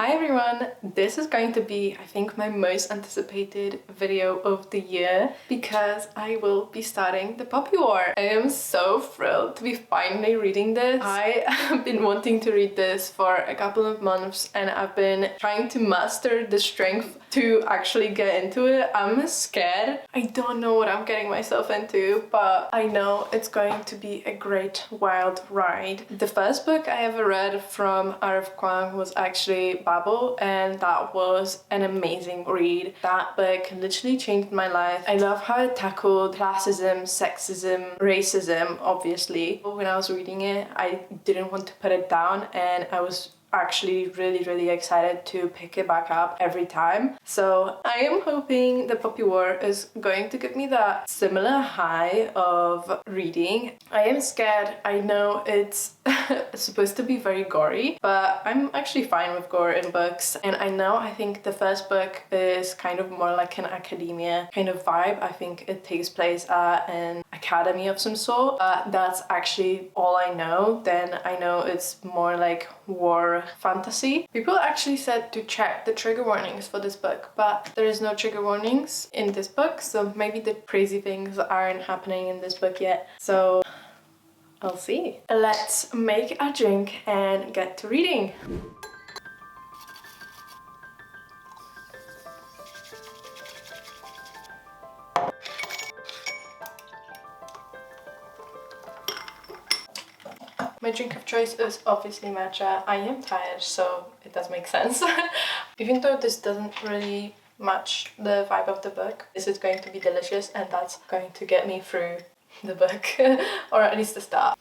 Hi everyone! This is going to be, I think, my most anticipated video of the year because I will be starting the Poppy War. I am so thrilled to be finally reading this. I have been wanting to read this for a couple of months and I've been trying to muster the strength to actually get into it. I'm scared. I don't know what I'm getting myself into, but I know it's going to be a great wild ride. The first book I ever read from RF Kuang was actually Babel, and that was an amazing read. That book literally changed my life. I love how it tackled classism, sexism, racism, obviously. When I was reading it, I didn't want to put it down, and I was actually really excited to pick it back up every time. So I am hoping the Poppy War is going to give me that similar high of reading. I am scared. I know it's supposed to be very gory, but I'm actually fine with gore in books. And I think the first book is kind of more like an academia kind of vibe. I think it takes place at an academy of some sort. That's actually all I know. Then I know it's more like war fantasy. People actually said to check the trigger warnings for this book, but there is no trigger warnings in this book, so maybe the crazy things aren't happening in this book yet. So I'll see. Let's make a drink and get to reading. My drink of choice is obviously matcha. I am tired, so it does make sense. Even though this doesn't really match the vibe of the book, this is going to be delicious and that's going to get me through the book, or at least the start.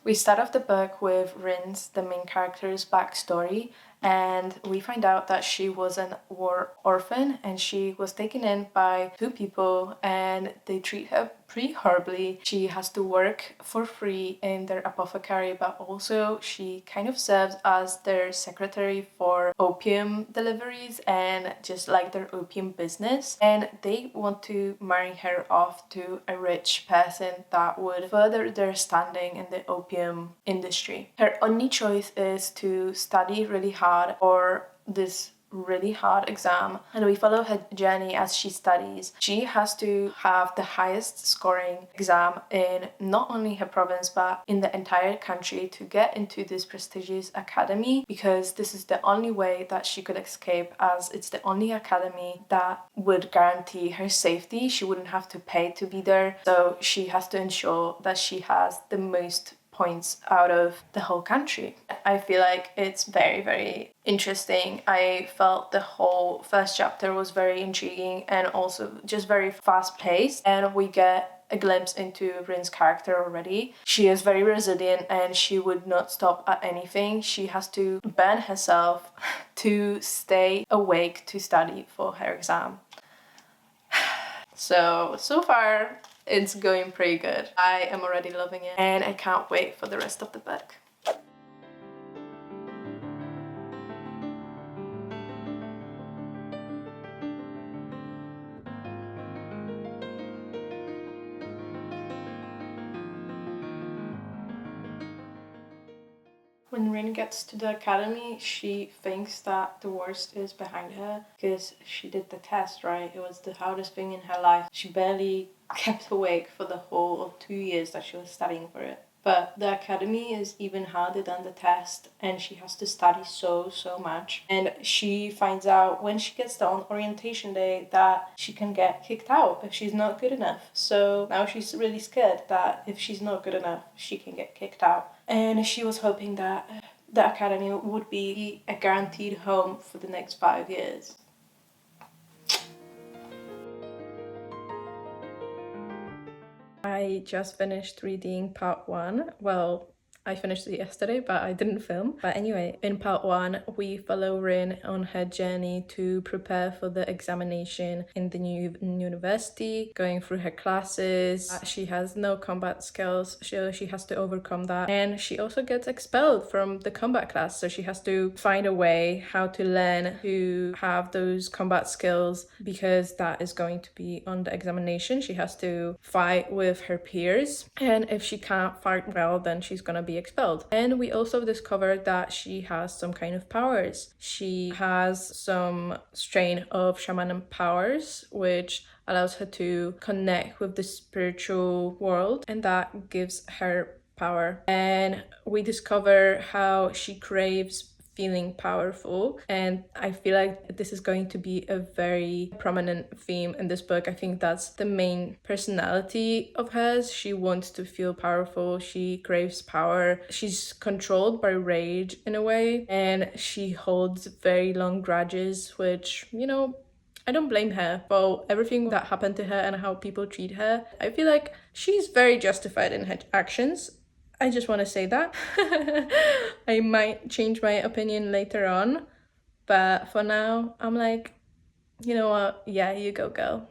We start off the book with Rin's, the main character's backstory, and we find out that she was an war orphan and she was taken in by two people and they treat her pretty horribly. She has to work for free in their apothecary, but also she kind of serves as their secretary for opium deliveries and just like their opium business. And they want to marry her off to a rich person that would further their standing in the opium industry. Her only choice is to study really hard for this really hard exam, and we follow her journey as she studies. She has to have the highest scoring exam in not only her province but in the entire country to get into this prestigious academy, because this is the only way that she could escape, as it's the only academy that would guarantee her safety. She wouldn't have to pay to be there, so she has to ensure that she has the most points out of the whole country. I feel like it's very interesting. I felt the whole first chapter was very intriguing and also just very fast-paced, and we get a glimpse into Rin's character already. She is very resilient and she would not stop at anything. She has to burn herself to stay awake to study for her exam. So far it's going pretty good. I am already loving it and I can't wait for the rest of the book. When Rin gets to the academy, she thinks that the worst is behind her because she did the test, right? It was the hardest thing in her life. She barely kept awake for the whole of 2 years that she was studying for it. But the academy is even harder than the test and she has to study so much. And she finds out when she gets there on orientation day that she can get kicked out if she's not good enough. So now she's really scared that if she's not good enough, she can get kicked out. And she was hoping that the academy would be a guaranteed home for the next 5 years. I just finished reading part 1. Well, I finished it yesterday, but I didn't film. But anyway, in part 1, we follow Rin on her journey to prepare for the examination in the new university, going through her classes. She has no combat skills, so she has to overcome that. And she also gets expelled from the combat class, so she has to find a way how to learn to have those combat skills, because that is going to be on the examination. She has to fight with her peers, and if she can't fight well, then she's gonna be expelled. And we also discovered that she has some kind of powers. She has some strain of shaman powers, which allows her to connect with the spiritual world, and that gives her power. And we discover how she craves feeling powerful, and I feel like this is going to be a very prominent theme in this book. I think that's the main personality of hers. She wants to feel powerful, she craves power, she's controlled by rage in a way, and she holds very long grudges, which, you know, I don't blame her for everything that happened to her and how people treat her. I feel like she's very justified in her actions. I just want to say that. I might change my opinion later on, but for now, I'm like, you know what? Yeah, you go, girl.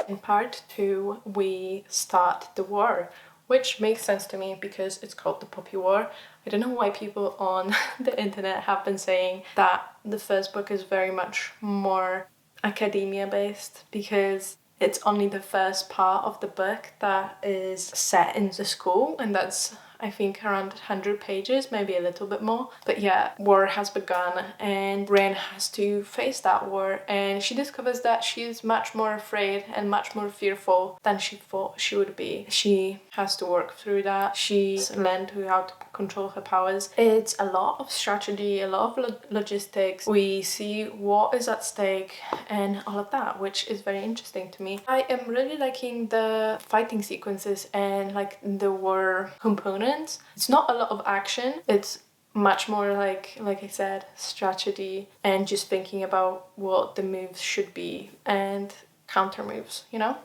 In part 2, we start the war, which makes sense to me because it's called the Poppy War. I don't know why people on the internet have been saying that the first book is very much more academia based, because it's only the first part of the book that is set in the school, and that's, I think, around 100 pages, maybe a little bit more. But yeah, war has begun and Rin has to face that war, and she discovers that she's much more afraid and much more fearful than she thought she would be. She has to work through that. She's learned how to control her powers. It's a lot of strategy, a lot of logistics. We see what is at stake and all of that, which is very interesting to me. I am really liking the fighting sequences and like the war components. It's not a lot of action. It's much more like I said, strategy and just thinking about what the moves should be and counter moves, you know?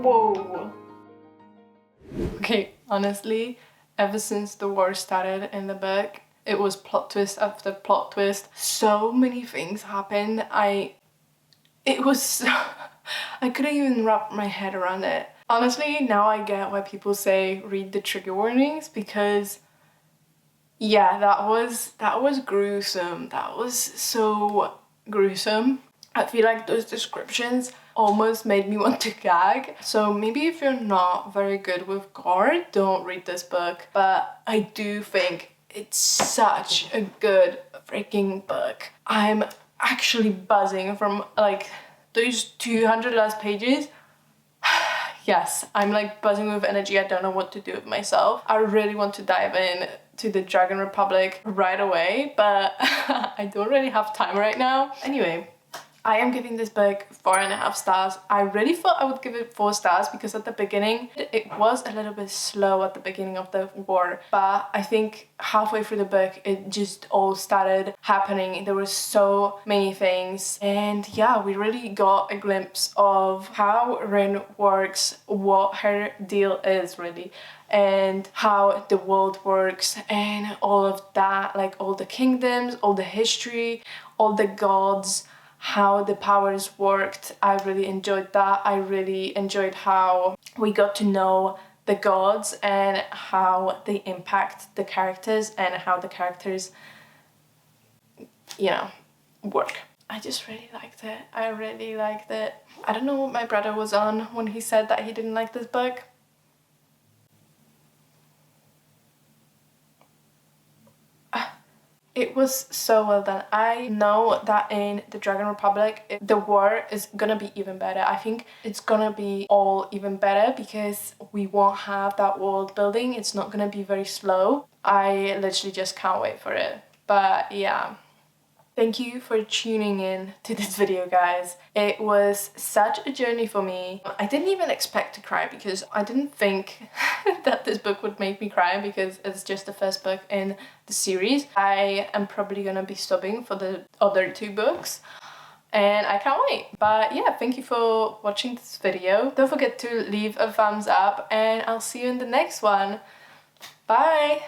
Whoa. Okay, honestly, ever since the war started in the book, it was plot twist after plot twist. So many things happened. It was so, I couldn't even wrap my head around it. Honestly, now I get why people say read the trigger warnings, because yeah, that was gruesome. That was so gruesome. I feel like those descriptions almost made me want to gag. So maybe if you're not very good with gore, don't read this book. But I do think it's such a good freaking book. I'm actually buzzing from like those 200 last pages. Yes, I'm like buzzing with energy. I don't know what to do with myself. I really want to dive in to the Dragon Republic right away, but I don't really have time right now. Anyway, I am giving this book 4.5 stars. I really thought I would give it 4 stars because at the beginning, it was a little bit slow at the beginning of the war. But I think halfway through the book, it just all started happening. There were so many things. And yeah, we really got a glimpse of how Rin works, what her deal is really, and how the world works and all of that, like all the kingdoms, all the history, all the gods, how the powers worked. I really enjoyed that. I really enjoyed how we got to know the gods and how they impact the characters and how the characters, you know, work. I just really liked it. I really liked it. I don't know what my brother was on when he said that he didn't like this book. It was so well done. I know that in the Dragon Republic, the war is gonna be even better. I think it's gonna be all even better because we won't have that world building. It's not gonna be very slow. I literally just can't wait for it. But yeah. Thank you for tuning in to this video, guys. It was such a journey for me. I didn't even expect to cry because I didn't think that this book would make me cry because it's just the first book in the series. I am probably gonna be stopping for the other 2 books and I can't wait. But yeah, thank you for watching this video. Don't forget to leave a thumbs up and I'll see you in the next one. Bye!